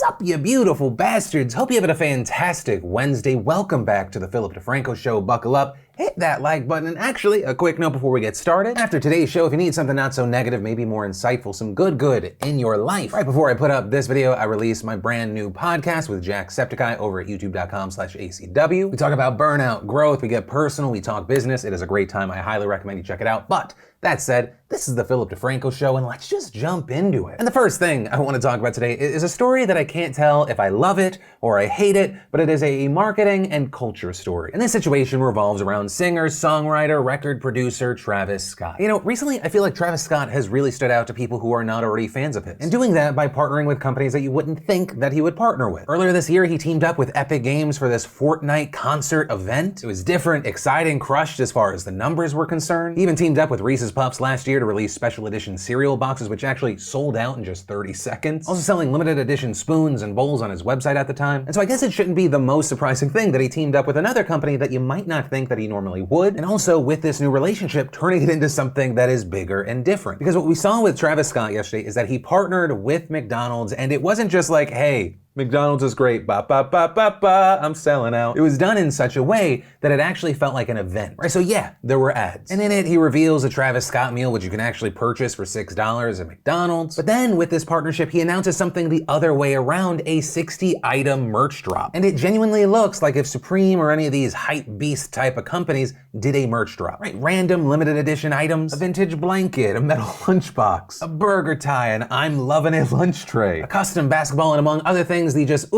Sup, you beautiful bastards? Hope you're having a fantastic Wednesday. Welcome back to the Philip DeFranco Show. Buckle up, hit that like button, and actually, a quick note before we get started. After today's show, if you need something not so negative, maybe more insightful, some good in your life. Right before I put up this video, I released my brand new podcast with Jacksepticeye over at youtube.com/ACW. We talk about burnout, growth, we get personal, we talk business. It is a great time. I highly recommend you check it out. But that said, this is the Philip DeFranco Show, and let's just jump into it. And the first thing I want to talk about today is a story that I can't tell if I love it or I hate it, but it is a marketing and culture story. And this situation revolves around singer, songwriter, record producer Travis Scott. You know, recently I feel like Travis Scott has really stood out to people who are not already fans of his, and doing that by partnering with companies that you wouldn't think that he would partner with. Earlier this year, he teamed up with Epic Games for this Fortnite concert event. It was different, exciting, crushed as far as the numbers were concerned. He even teamed up with Reese's Puffs last year to release special edition cereal boxes, which actually sold out in just 30 seconds. Also selling limited edition spoons and bowls on his website at the time. And so I guess it shouldn't be the most surprising thing that he teamed up with another company that you might not think that he normally would. And also with this new relationship, turning it into something that is bigger and different. Because what we saw with Travis Scott yesterday is that he partnered with McDonald's, and it wasn't just like, hey, McDonald's is great, I'm selling out. It was done in such a way that it actually felt like an event, right? So yeah, there were ads. And in it, he reveals a Travis Scott meal, which you can actually purchase for $6 at McDonald's. But then with this partnership, he announces something the other way around, a 60-item merch drop. And it genuinely looks like if Supreme or any of these hype beast type of companies did a merch drop, right? Random limited edition items, a vintage blanket, a metal lunchbox, a burger tie, and I'm loving it lunch tray, a custom basketball, and among other things, the just,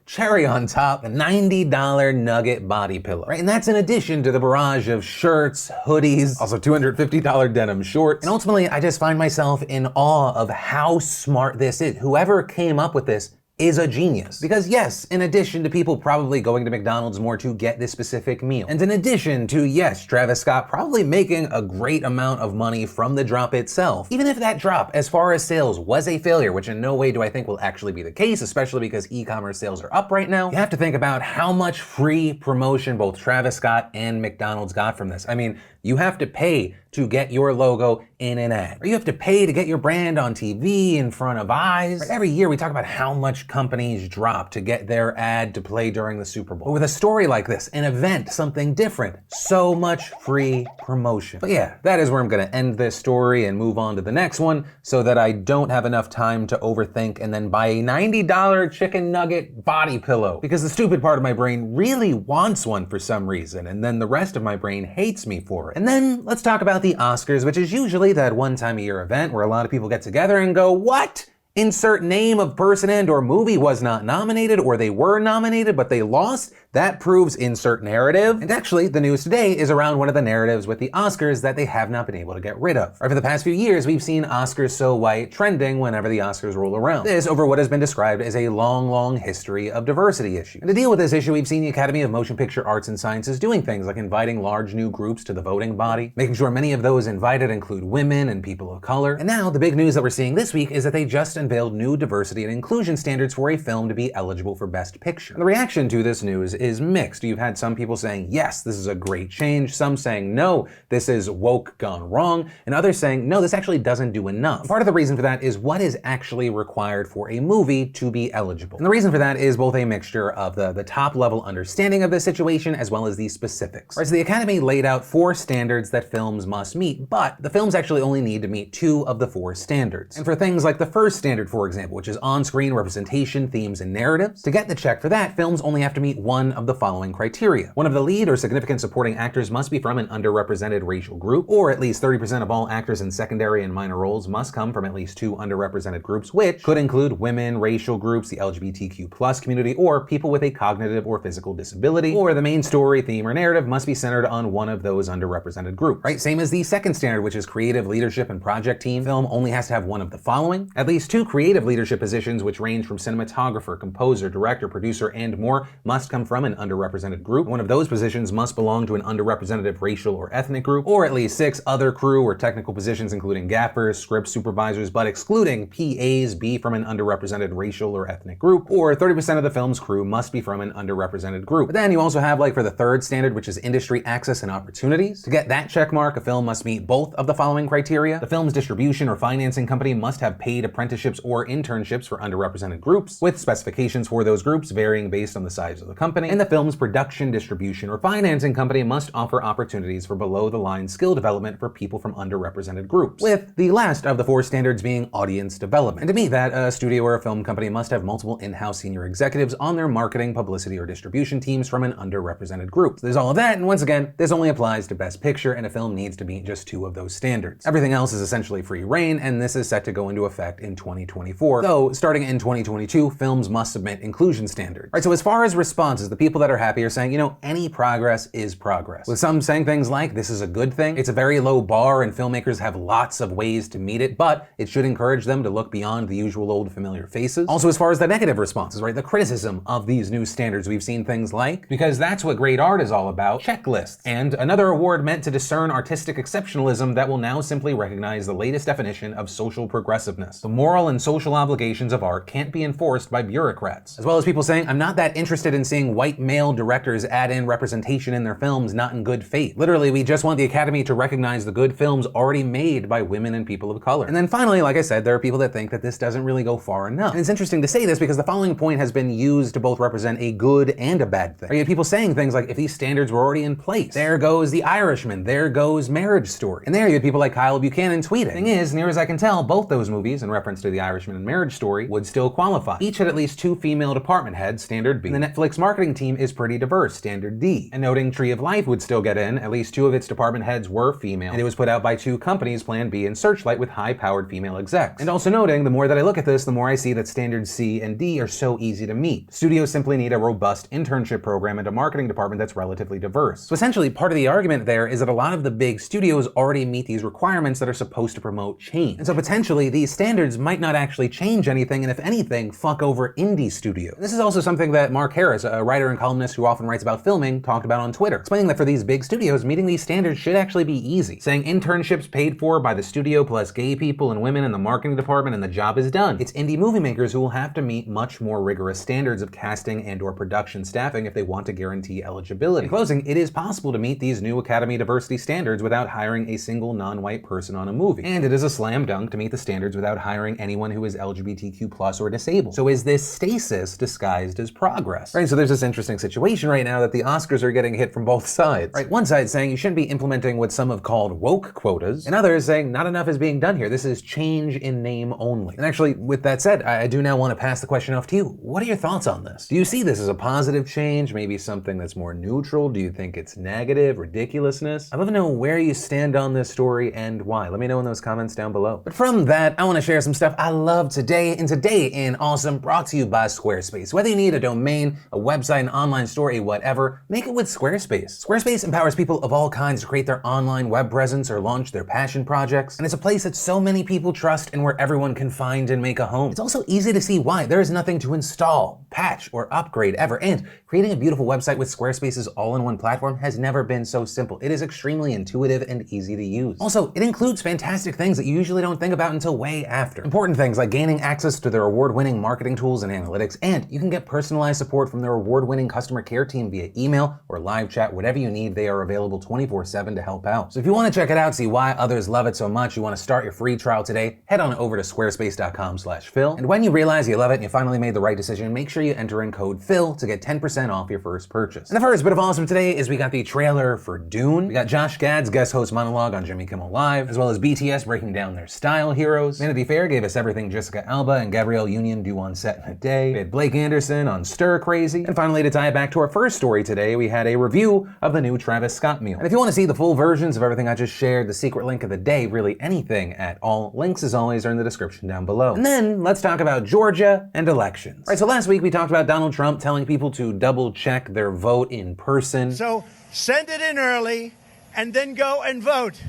cherry on top, a $90 Nugget body pillow, right? And that's in addition to the barrage of shirts, hoodies, also $250 denim shorts. And ultimately, I just find myself in awe of how smart this is. Whoever came up with this is a genius. Because yes, in addition to people probably going to McDonald's more to get this specific meal, and in addition to, yes, Travis Scott probably making a great amount of money from the drop itself, even if that drop, as far as sales, was a failure, which in no way do I think will actually be the case, especially because e-commerce sales are up right now, you have to think about how much free promotion both Travis Scott and McDonald's got from this. I mean, you have to pay to get your logo in an ad, or you have to pay to get your brand on TV in front of eyes. Right? Every year we talk about how much companies drop to get their ad to play during the Super Bowl. But with a story like this, an event, something different, so much free promotion. But yeah, that is where I'm gonna end this story and move on to the next one so that I don't have enough time to overthink and then buy a $90 chicken nugget body pillow. Because the stupid part of my brain really wants one for some reason, and then the rest of my brain hates me for it. And then let's talk about the Oscars, which is usually that one time a year event where a lot of people get together and go, what? Insert name of person and or movie was not nominated, or they were nominated but they lost. That proves insert narrative. And actually, the news today is around one of the narratives with the Oscars that they have not been able to get rid of. Right, for the past few years, we've seen Oscars so white trending whenever the Oscars roll around. This over what has been described as a long history of diversity issues. And to deal with this issue, we've seen the Academy of Motion Picture Arts and Sciences doing things like inviting large new groups to the voting body, making sure many of those invited include women and people of color. And now, the big news that we're seeing this week is that they just unveiled new diversity and inclusion standards for a film to be eligible for Best Picture. And the reaction to this news is mixed. You've had some people saying, yes, this is a great change, some saying, no, this is woke gone wrong, and others saying, no, this actually doesn't do enough. And part of the reason for that is what is actually required for a movie to be eligible. And the reason for that is both a mixture of the top level understanding of the situation as well as the specifics. Right, so the Academy laid out 4 standards that films must meet, but the films actually only need to meet 2 of the 4 standards. And for things like the first standard, for example, which is on-screen representation, themes, and narratives, to get the check for that, films only have to meet 1 of the following criteria. One of the lead or significant supporting actors must be from an underrepresented racial group, or at least 30% of all actors in secondary and minor roles must come from at least 2 underrepresented groups, which could include women, racial groups, the LGBTQ+ community, or people with a cognitive or physical disability, or the main story, theme, or narrative must be centered on one of those underrepresented groups. Right? Same as the second standard, which is creative leadership and project team. Film only has to have 1 of the following. At least 2 creative leadership positions, which range from cinematographer, composer, director, producer, and more, must come from an underrepresented group. One of those positions must belong to an underrepresented racial or ethnic group, or at least 6 other crew or technical positions, including gaffers, script supervisors, but excluding PAs, be from an underrepresented racial or ethnic group, or 30% of the film's crew must be from an underrepresented group. But then you also have, like, for the third standard, which is industry access and opportunities. To get that check mark, a film must meet both of the following criteria. The film's distribution or financing company must have paid apprenticeship scholarships or internships for underrepresented groups, with specifications for those groups varying based on the size of the company, and the film's production, distribution, or financing company must offer opportunities for below-the-line skill development for people from underrepresented groups, with the last of the 4 standards being audience development. And to me, that a studio or a film company must have multiple in-house senior executives on their marketing, publicity, or distribution teams from an underrepresented group. So there's all of that, and once again, this only applies to Best Picture, and a film needs to meet just 2 of those standards. Everything else is essentially free reign, and this is set to go into effect in 2024. Though, starting in 2022, films must submit inclusion standards. Right, so as far as responses, the people that are happy are saying, you know, any progress is progress. With some saying things like, this is a good thing, it's a very low bar and filmmakers have lots of ways to meet it, but it should encourage them to look beyond the usual old familiar faces. Also, as far as the negative responses, right, the criticism of these new standards, we've seen things like, because that's what great art is all about, checklists, and another award meant to discern artistic exceptionalism that will now simply recognize the latest definition of social progressiveness. The moral and social obligations of art can't be enforced by bureaucrats. As well as people saying, I'm not that interested in seeing white male directors add in representation in their films not in good faith. Literally, we just want the Academy to recognize the good films already made by women and people of color. And then finally, like I said, there are people that think that this doesn't really go far enough. And it's interesting to say this because the following point has been used to both represent a good and a bad thing. You have people saying things like, if these standards were already in place, there goes The Irishman, there goes Marriage Story. And there you had people like Kyle Buchanan tweeting. Thing is, near as I can tell, both those movies, in reference to The Irishman and Marriage Story, would still qualify. Each had at least 2 female department heads, standard B. And the Netflix marketing team is pretty diverse, standard D. And noting Tree of Life would still get in, at least 2 of its department heads were female, and it was put out by 2 companies, Plan B and Searchlight, with high-powered female execs. And also noting, the more that I look at this, the more I see that standards C and D are so easy to meet. Studios simply need a robust internship program and a marketing department that's relatively diverse. So essentially, part of the argument there is that a lot of the big studios already meet these requirements that are supposed to promote change. And so potentially, these standards might not actually change anything, and if anything, fuck over indie studios. This is also something that Mark Harris, a writer and columnist who often writes about filming, talked about on Twitter, explaining that for these big studios, meeting these standards should actually be easy, saying internships paid for by the studio plus gay people and women in the marketing department and the job is done. It's indie movie makers who will have to meet much more rigorous standards of casting and or production staffing if they want to guarantee eligibility. In closing, it is possible to meet these new Academy diversity standards without hiring a single non-white person on a movie. And it is a slam dunk to meet the standards without hiring anyone who is LGBTQ+ or disabled. So is this stasis disguised as progress? Right, so there's this interesting situation right now that the Oscars are getting hit from both sides. Right, one side saying you shouldn't be implementing what some have called woke quotas, and others saying not enough is being done here. This is change in name only. And actually, with that said, I do now want to pass the question off to you. What are your thoughts on this? Do you see this as a positive change, maybe something that's more neutral? Do you think it's negative, ridiculousness? I'd love to know where you stand on this story and why. Let me know in those comments down below. But from that, I want to share some stuff I love today, and Today in Awesome brought to you by Squarespace. Whether you need a domain, a website, an online store, a whatever, make it with Squarespace. Squarespace empowers people of all kinds to create their online web presence or launch their passion projects, and it's a place that so many people trust and where everyone can find and make a home. It's also easy to see why. There is nothing to install, patch, or upgrade ever, and creating a beautiful website with Squarespace's all-in-one platform has never been so simple. It is extremely intuitive and easy to use. Also, it includes fantastic things that you usually don't think about until way after. Important things like gaining access to their award-winning marketing tools and analytics, and you can get personalized support from their award-winning customer care team via email or live chat. Whatever you need, they are available 24/7 to help out. So if you want to check it out, see why others love it so much, you want to start your free trial today, head on over to squarespace.com/Phil. And when you realize you love it and you finally made the right decision, make sure you enter in code PHIL to get 10% off your first purchase. And the first bit of awesome today is we got the trailer for Dune. We got Josh Gad's guest host monologue on Jimmy Kimmel Live, as well as BTS breaking down their style heroes. Vanity Fair gave us everything Jessica Alba and Gabrielle Union do on set in a day. We had Blake Anderson on Stir Crazy. And finally, to tie it back to our first story today, we had a review of the new Travis Scott meal. And if you want to see the full versions of everything I just shared, the secret link of the day, really anything at all, links as always are in the description down below. And then let's talk about Georgia and elections. Right, so last week we talked about Donald Trump telling people to double check their vote in person. So send it in early and then go and vote.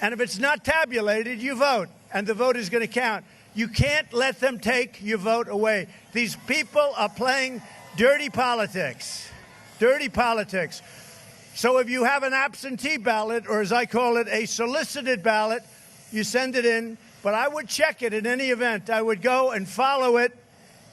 And if it's not tabulated, you vote. And the vote is going to count. You can't let them take your vote away. These people are playing dirty politics. Dirty politics. So if you have an absentee ballot, or as I call it, a solicited ballot, you send it in. But I would check it in any event. I would go and follow it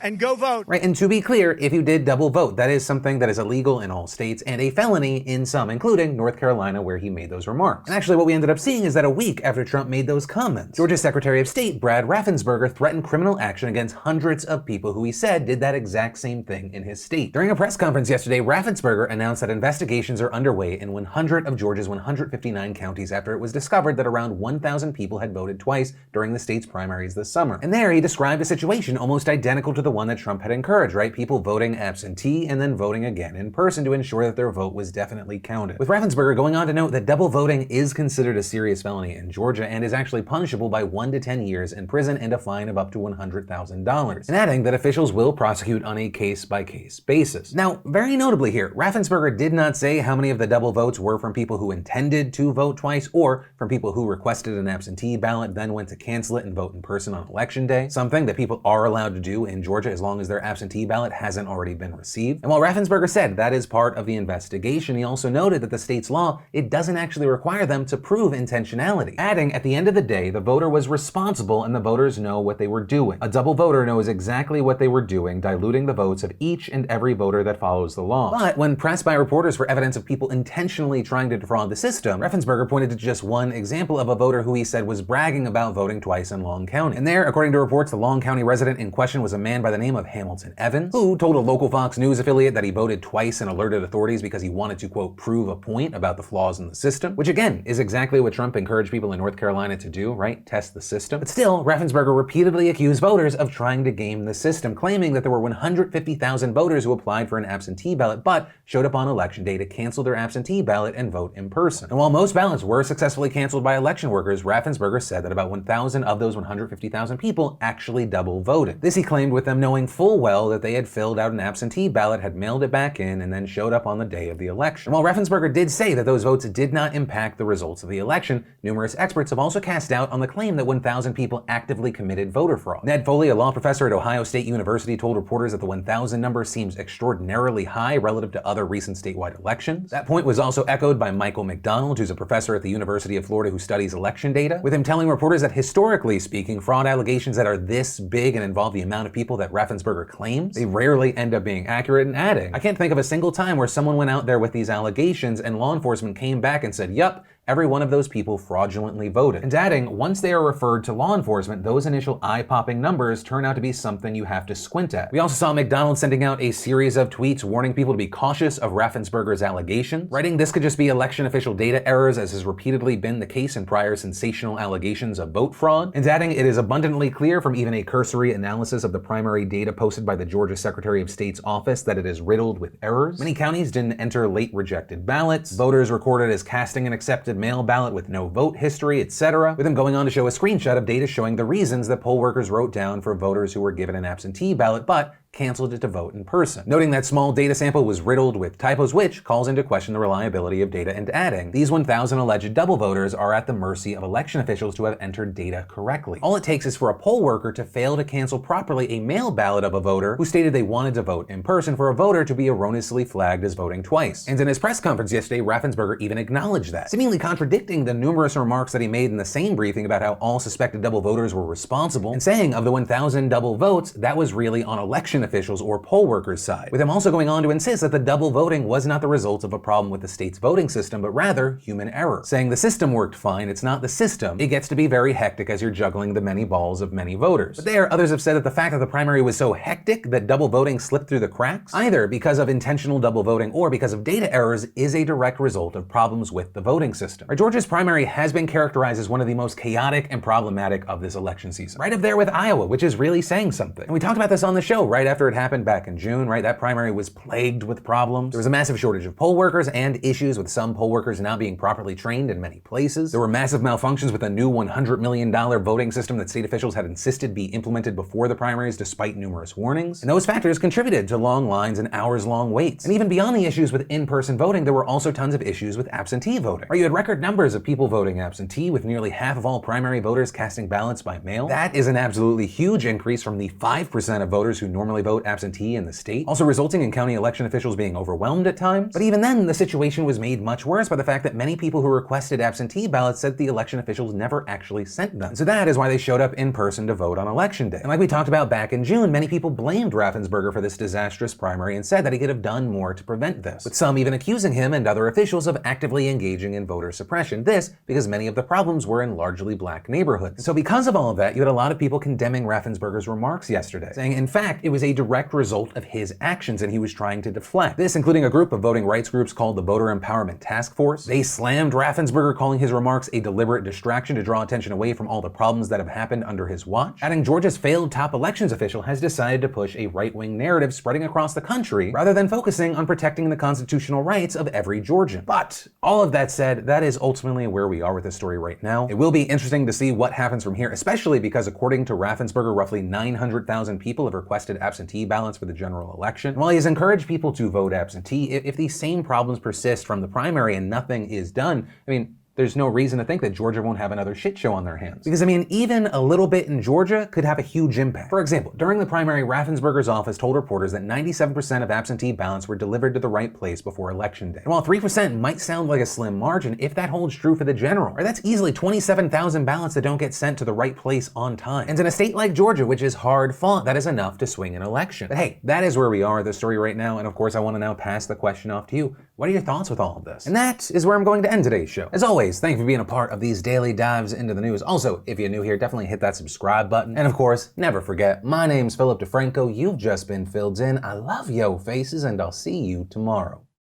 and go vote. Right, and to be clear, if you did double vote, that is something that is illegal in all states and a felony in some, including North Carolina, where he made those remarks. And actually what we ended up seeing is that a week after Trump made those comments, Georgia's Secretary of State, Brad Raffensperger, threatened criminal action against hundreds of people who he said did that exact same thing in his state. During a press conference yesterday, Raffensperger announced that investigations are underway in 100 of Georgia's 159 counties after it was discovered that around 1,000 people had voted twice during the state's primaries this summer. And there he described a situation almost identical to the one that Trump had encouraged, right? People voting absentee and then voting again in person to ensure that their vote was definitely counted. With Raffensperger going on to note that double voting is considered a serious felony in Georgia and is actually punishable by 1 to 10 years in prison and a fine of up to $100,000. And adding that officials will prosecute on a case-by-case basis. Now, very notably here, Raffensperger did not say how many of the double votes were from people who intended to vote twice or from people who requested an absentee ballot, then went to cancel it and vote in person on election day, something that people are allowed to do in Georgia as long as their absentee ballot hasn't already been received. And while Raffensperger said that is part of the investigation, he also noted that the state's law, it doesn't actually require them to prove intentionality, adding at the end of the day, the voter was responsible and the voters know what they were doing. A double voter knows exactly what they were doing, diluting the votes of each and every voter that follows the law. But when pressed by reporters for evidence of people intentionally trying to defraud the system, Raffensperger pointed to just one example of a voter who he said was bragging about voting twice in Long County. And there, according to reports, the Long County resident in question was a man by the name of Hamilton Evans, who told a local Fox News affiliate that he voted twice and alerted authorities because he wanted to, quote, prove a point about the flaws in the system, which again is exactly what Trump encouraged people in North Carolina to do, right? Test the system. But still, Raffensperger repeatedly accused voters of trying to game the system, claiming that there were 150,000 voters who applied for an absentee ballot but showed up on election day to cancel their absentee ballot and vote in person. And while most ballots were successfully canceled by election workers, Raffensperger said that about 1,000 of those 150,000 people actually double voted. This he claimed with them knowing full well that they had filled out an absentee ballot, had mailed it back in, and then showed up on the day of the election. And while Raffensperger did say that those votes did not impact the results of the election, numerous experts have also cast doubt on the claim that 1,000 people actively committed voter fraud. Ned Foley, a law professor at Ohio State University, told reporters that the 1,000 number seems extraordinarily high relative to other recent statewide elections. That point was also echoed by Michael McDonald, who's a professor at the University of Florida who studies election data, with him telling reporters that historically speaking, fraud allegations that are this big and involve the amount of people that Raffensperger claims, they rarely end up being accurate, and adding, I can't think of a single time where someone went out there with these allegations and law enforcement came back and said, yup, every one of those people fraudulently voted. And adding, once they are referred to law enforcement, those initial eye-popping numbers turn out to be something you have to squint at. We also saw McDonald sending out a series of tweets warning people to be cautious of Raffensperger's allegations, writing this could just be election official data errors, as has repeatedly been the case in prior sensational allegations of vote fraud, and adding, it is abundantly clear from even a cursory analysis of the primary data posted by the Georgia Secretary of State's office that it is riddled with errors. Many counties didn't enter late rejected ballots, voters recorded as casting an accepted mail ballot with no vote history, etc., with him going on to show a screenshot of data showing the reasons that poll workers wrote down for voters who were given an absentee ballot but canceled it to vote in person, noting that small data sample was riddled with typos, which calls into question the reliability of data, and adding, these 1,000 alleged double voters are at the mercy of election officials to have entered data correctly. All it takes is for a poll worker to fail to cancel properly a mail ballot of a voter who stated they wanted to vote in person for a voter to be erroneously flagged as voting twice. And in his press conference yesterday, Raffensperger even acknowledged that, seemingly contradicting the numerous remarks that he made in the same briefing about how all suspected double voters were responsible, and saying of the 1,000 double votes, that was really on election officials or poll workers' side, with him also going on to insist that the double voting was not the result of a problem with the state's voting system, but rather human error, saying the system worked fine, it's not the system, it gets to be very hectic as you're juggling the many balls of many voters. But there, others have said that the fact that the primary was so hectic that double voting slipped through the cracks, either because of intentional double voting or because of data errors, is a direct result of problems with the voting system. Georgia's primary has been characterized as one of the most chaotic and problematic of this election season, right up there with Iowa, which is really saying something. And we talked about this on the show right after it happened back in June, right? That primary was plagued with problems. There was a massive shortage of poll workers and issues with some poll workers not being properly trained in many places. There were massive malfunctions with a new $100 million voting system that state officials had insisted be implemented before the primaries despite numerous warnings. And those factors contributed to long lines and hours-long waits. And even beyond the issues with in-person voting, there were also tons of issues with absentee voting. Right? You had record numbers of people voting absentee, with nearly half of all primary voters casting ballots by mail. That is an absolutely huge increase from the 5% of voters who normally generally vote absentee in the state, also resulting in county election officials being overwhelmed at times. But even then, the situation was made much worse by the fact that many people who requested absentee ballots said the election officials never actually sent them. So that is why they showed up in person to vote on election day. And like we talked about back in June, many people blamed Raffensperger for this disastrous primary and said that he could have done more to prevent this, with some even accusing him and other officials of actively engaging in voter suppression. This because many of the problems were in largely black neighborhoods. And so because of all of that, you had a lot of people condemning Raffensperger's remarks yesterday, saying in fact it was a direct result of his actions and he was trying to deflect. This including a group of voting rights groups called the Voter Empowerment Task Force. They slammed Raffensperger, calling his remarks a deliberate distraction to draw attention away from all the problems that have happened under his watch. Adding Georgia's failed top elections official has decided to push a right-wing narrative spreading across the country rather than focusing on protecting the constitutional rights of every Georgian. But all of that said, that is ultimately where we are with this story right now. It will be interesting to see what happens from here, especially because according to Raffensperger, roughly 900,000 people have requested absentee ballots for the general election. And while he has encouraged people to vote absentee, if these same problems persist from the primary and nothing is done, I mean, there's no reason to think that Georgia won't have another shit show on their hands. Because I mean, even a little bit in Georgia could have a huge impact. For example, during the primary, Raffensperger's office told reporters that 97% of absentee ballots were delivered to the right place before election day. And while 3% might sound like a slim margin, if that holds true for the general, or that's easily 27,000 ballots that don't get sent to the right place on time. And in a state like Georgia, which is hard fought, that is enough to swing an election. But hey, that is where we are with the story right now, and of course I want to now pass the question off to you. What are your thoughts with all of this? And that is where I'm going to end today's show. As always, thank you for being a part of these daily dives into the news. Also, if you're new here, definitely hit that subscribe button. And of course, never forget, my name's Philip DeFranco. You've just been filled in. I love yo faces, and I'll see you tomorrow.